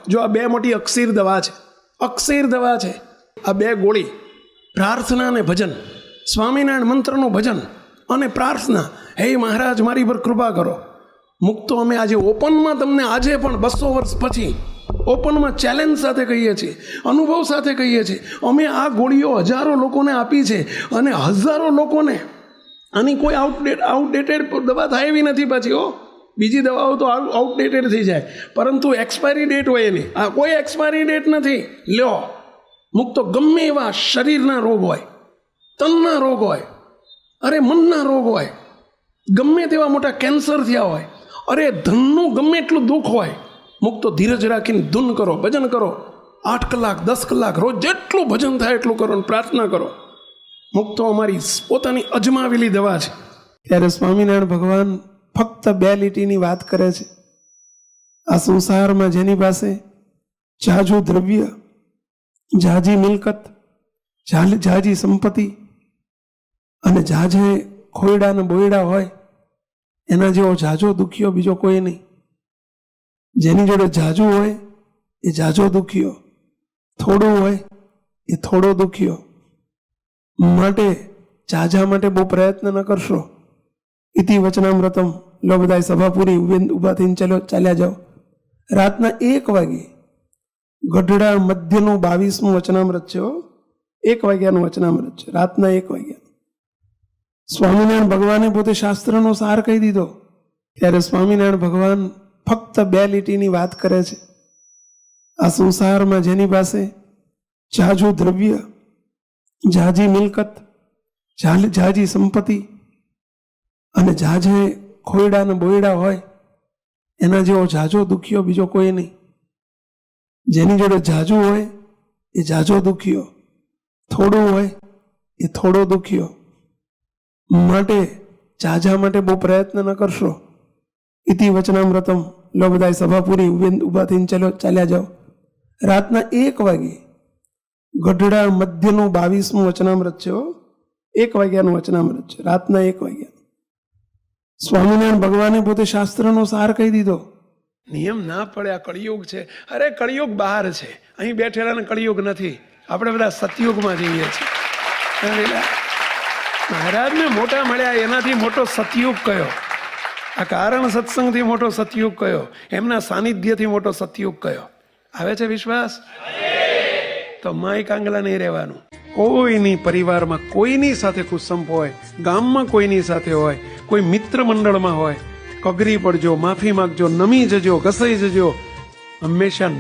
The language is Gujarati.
જો આ બે મોટી અક્ષીર દવા છે, અક્ષીર દવા છે. આ બે ગોળી, પ્રાર્થના અને ભજન, સ્વામિનારાયણ મંત્રનું ભજન અને પ્રાર્થના. હે મહારાજ મારી પર કૃપા કરો. મુક્તો અમે આજે ઓપનમાં તમને આજે પણ 200 વર્ષ પછી ઓપનમાં ચેલેન્જ સાથે કહીએ છીએ, અનુભવ સાથે કહીએ છીએ. અમે આ ગોળીઓ હજારો લોકોને આપી છે અને હજારો લોકોને આની કોઈ આઉટડેટેડ દવા થાય એવી નથી પાછી. બીજી દવાઓ તો આઉટડેટેડ થઈ જાય, પરંતુ એક્સપાયરી ડેટ હોય એની. આ કોઈ એક્સપાયરી ડેટ નથી. લ્યો, મુક્તો ગમે એવા શરીરના રોગ હોય, તનના રોગ હોય, અરે મનના રોગ હોય, ગમે તેવા મોટા કેન્સર થયા હોય, અરે ધનનું ગમે એટલું દુઃખ હોય, મુક્તો ધીરજ રાખીને ધૂન કરો, ભજન કરો. 8 કલાક 10 કલાક રોજ જેટલું ભજન થાય એટલું કરો, પ્રાર્થના કરો. મુક્તો અમારી પોતાની અજમાવેલી દવા છે. ત્યારે સ્વામિનારાયણ ભગવાન ફક્ત 2 લીટીની વાત કરે છે. આ સંસારમાં જેની પાસે જાજુ દ્રવ્ય, જાજી મિલકત, જાજી સંપત્તિ અને જાજે ખોયડા ને બોયડા હોય, એના જેવો જાજો દુખ્યો બીજો કોઈ નહીં. જેની જોડે જાજુ હોય એ જાજો દુખ્યો, થોડું હોય એ થોડો દુખ્યો. માટે જાજા માટે બહુ પ્રયત્ન ન કરશો. ઇતિ વચનામૃતમ. લો બધા સભા પૂરી, ઊભા થઈને ચાલ્યા જાઓ. રાતના 1 વાગે ગઢડા મધ્યનું 22મું વચનામૃત છે. 1 વાગ્યાનું વચનામૃત છે, રાતના 1 વાગ્યા. સ્વામિનારાયણ ભગવાને પોતે શાસ્ત્રનો સાર કહી દીધો. ત્યારે સ્વામિનારાયણ ભગવાન ફક્ત 2 લીટીની વાત કરે છે. આ સંસારમાં જેની પાસે જાજુ દ્રવ્ય, જાજી મિલકત, જાજી સંપત્તિ અને જાજે ખોયડા ને બોયડા હોય, એના જેવો જાજો દુખ્યો બીજો કોઈ નહીં. જેની જોડે જાજુ હોય એ જાજો દુખ્યો, થોડું હોય એ થોડો દુખ્યો. માટે જાજા માટે બહુ પ્રયત્ન ન કરશો. ઇતિ વચનામૃતમ. લો બધા સભા પૂરી, ઊભા થઈને ચાલ્યા જાઓ. રાતના 1 વાગે ગઢડા મધ્યનું 22મું વચનામૃત છે. 1 વાગ્યાનું વચનામૃત છે, રાતના 1 વાગ્યા. સ્વામિનારાયણ ભગવાને પોતે શાસ્ત્રનો સાર કહી દીધો. નિયમ ના પડે, આ કળિયુગ છે. અરે કળિયુગ બહાર છે, અહીં બેઠેલાને કળિયુગ નથી. આપણે બધા સતયુગમાં જઈએ છીએ. મહારાજને મોટા મળ્યા એનાથી મોટો સતયુગ કયો? આ કારણ સત્સંગથી મોટો સતયુગ કયો? એમના સાનિધ્યથી મોટો સતયુગ કયો? આવે છે વિશ્વાસ? તો માય કાંગલા નહીં રહેવાનું. કોઈની પરિવારમાં કોઈની સાથે કુસંપ હોય, ગામમાં કોઈની સાથે હોય, કોઈ મિત્ર મંડળમાં હોય, કગરી પડજો, માફી માગજો, નમી જજો, ઘસાઈ જજો. હંમેશા